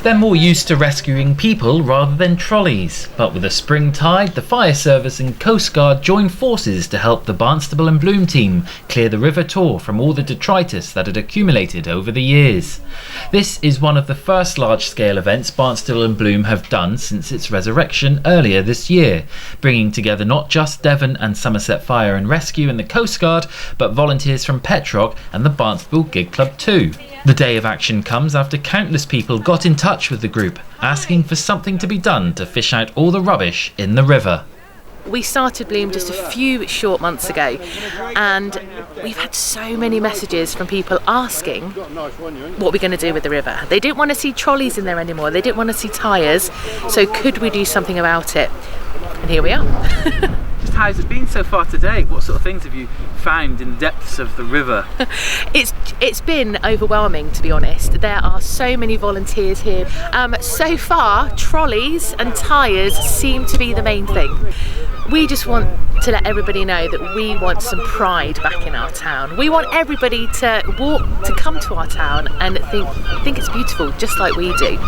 They're more used to rescuing people rather than trolleys, but with a spring tide, the fire service and Coast Guard join forces to help the Barnstable and Bloom team clear the River Tor from all the detritus that had accumulated over the years. This is one of the first large-scale events Barnstable and Bloom have done since its resurrection earlier this year, bringing together not just Devon and Somerset Fire and Rescue and the Coast Guard, but volunteers from Petrock and the Barnstable Gig Club too. The day of action comes after countless people got in touch with the group, asking for something to be done to fish out all the rubbish in the river. We started Bloom just a few short months ago, and we've had so many messages from people asking what we're going to do with the river. They didn't want to see trolleys in there anymore, they didn't want to see tyres, so could we do something about it? And here we are. Just how has it been so far today? What sort of things have you found in the depths of the river? It's been overwhelming, to be honest. There are so many volunteers here. So far, trolleys and tyres seem to be the main thing. We just want to let everybody know that we want some pride back in our town. We want everybody to come to our town and think it's beautiful, just like we do.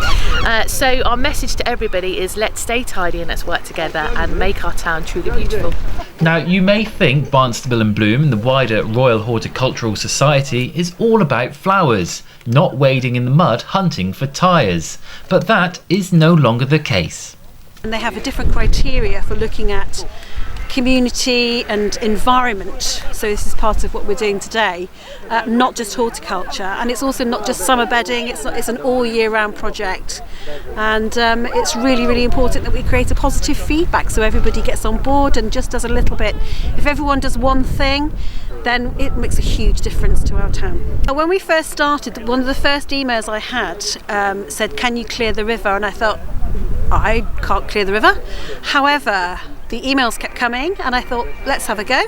So our message to everybody is let's stay tidy and let's work together and make our town truly beautiful. Now, you may think Barnstable and Bloom and the wider Royal Horticultural Society is all about flowers, not wading in the mud hunting for tyres. But that is no longer the case. And they have a different criteria for looking at community and environment, so this is part of what we're doing today, not just horticulture, and it's also not just summer bedding, it's an all year round project, and it's really important that we create a positive feedback so everybody gets on board and just does a little bit. If everyone does one thing, then it makes a huge difference to our town. When we first started, one of the first emails I had said, can you clear the river? And I thought, I can't clear the river. However, the emails kept coming and I thought, let's have a go.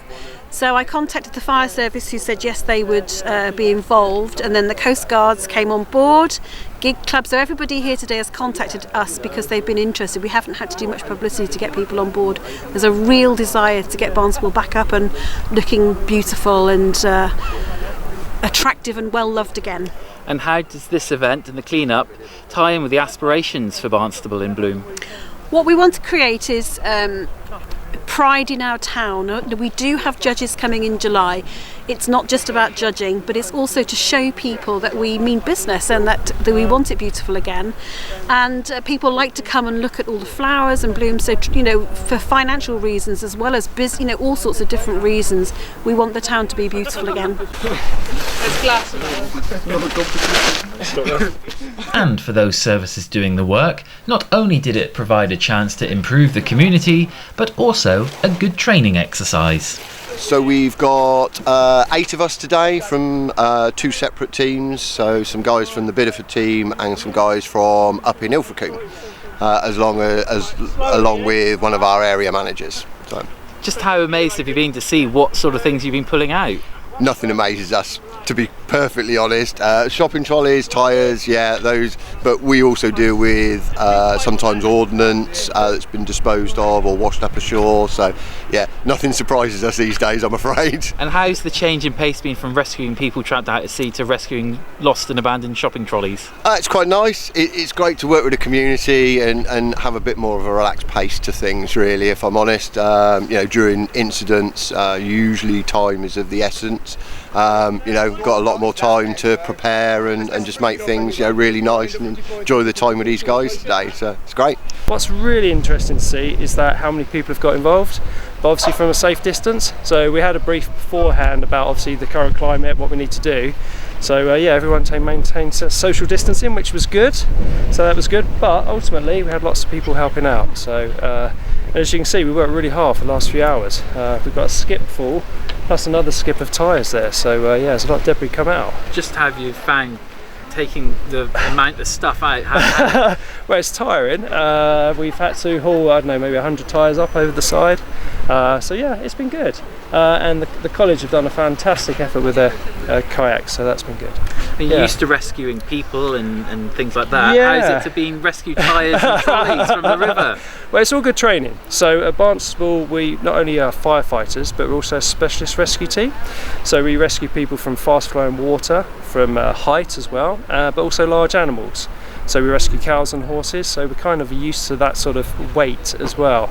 So I contacted the fire service, who said yes, they would be involved, and then the Coast Guards came on board, Gig Club, so everybody here today has contacted us because they've been interested. We haven't had to do much publicity to get people on board. There's a real desire to get Barnstable back up and looking beautiful and attractive and well loved again. And how does this event and the clean-up tie in with the aspirations for Barnstable in Bloom? What we want to create is pride in our town. We do have judges coming in July. It's not just about judging, but it's also to show people that we mean business and that we want it beautiful again. And people like to come and look at all the flowers and blooms. So, for financial reasons as well as all sorts of different reasons, we want the town to be beautiful again. And for those services doing the work, not only did it provide a chance to improve the community, but also a good training exercise. So we've got 8 of us today from 2 separate teams, so some guys from the Bideford team and some guys from up in Ilfracombe, along with one of our area managers. So. Just how amazed have you been to see what sort of things you've been pulling out? Nothing amazes us, to be perfectly honest. Shopping trolleys, tyres, yeah, those, but we also deal with sometimes ordnance that's been disposed of or washed up ashore, so yeah, nothing surprises us these days, I'm afraid. And how's the change in pace been from rescuing people trapped out at sea to rescuing lost and abandoned shopping trolleys? It's quite nice. It's great to work with the community and have a bit more of a relaxed pace to things, really, if I'm honest. During incidents, usually time is of the essence. Got a lot more time to prepare and just make things really nice and enjoy the time with these guys today, so it's great. What's really interesting to see is that how many people have got involved, but obviously from a safe distance. So we had a brief beforehand about obviously the current climate, what we need to do. So everyone maintained social distancing, which was good, so that was good, but ultimately we had lots of people helping out. So as you can see, we worked really hard for the last few hours. We've got a skip full plus another skip of tyres there, so there's a lot of debris come out. Just how have you found taking the amount of stuff out? Well, it's tiring. We've had to haul, maybe 100 tyres up over the side, So yeah, it's been good. And the college have done a fantastic effort with their kayaks, so that's been good. You're used to rescuing people and things like that. Yeah. How's it to being rescue tyres and trolleys from the river? Well, it's all good training. So at Barnstable, we not only are firefighters, but we're also a specialist rescue team. So we rescue people from fast flowing water, from height as well, but also large animals. So we rescue cows and horses, so we're kind of used to that sort of weight as well.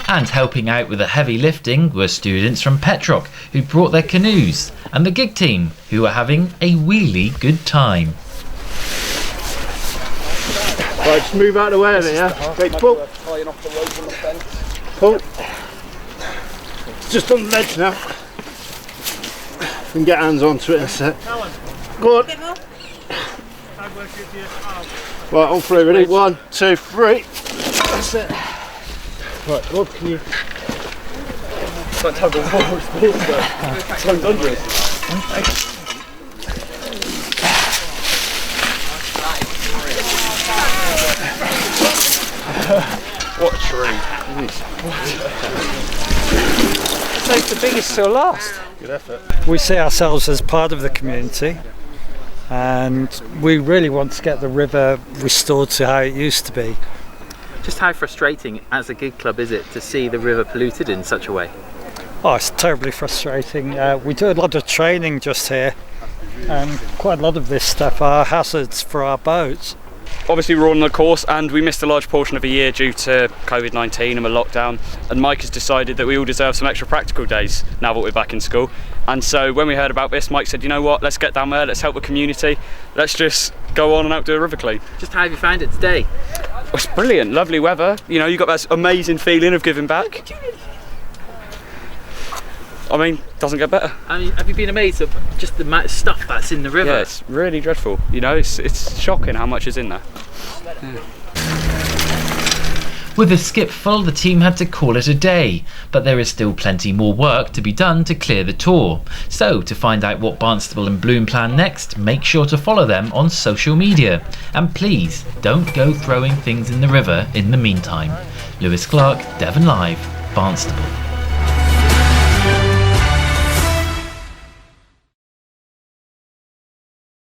And helping out with the heavy lifting were students from Petrock who brought their canoes, and the gig team who were having a really good time. Right, just move out of the way of it, yeah? Great, pull. Pull. It's just on the ledge now. We can get hands onto it in a sec. Go on. Right, on three, ready? 1, 2, 3. That's it. Right, Rob, can you... It's like tug of war, it's under it. What a tree. So it's the biggest till last. Good effort. We see ourselves as part of the community, and we really want to get the river restored to how it used to be. Just how frustrating as a gig club is it to see the river polluted in such a way? Oh, it's terribly frustrating. We do a lot of training just here, and quite a lot of this stuff are hazards for our boats. Obviously we're on the course and we missed a large portion of a year due to COVID-19 and the lockdown, and Mike has decided that we all deserve some extra practical days now that we're back in school. And so when we heard about this, Mike said, you know what, let's get down there, let's help the community, let's just go on and outdo a river clean. Just how have you found it today? It's brilliant, lovely weather, you know, you got that amazing feeling of giving back. I mean, doesn't get better. I mean, have you been amazed at just the amount of stuff that's in the river? Yeah, it's really dreadful. You know, it's shocking how much is in there. Yeah. With the skip full, the team had to call it a day, but there is still plenty more work to be done to clear the tour. So, to find out what Barnstable and Bloom plan next, make sure to follow them on social media. And please, don't go throwing things in the river in the meantime. Lewis Clark, Devon Live, Barnstable.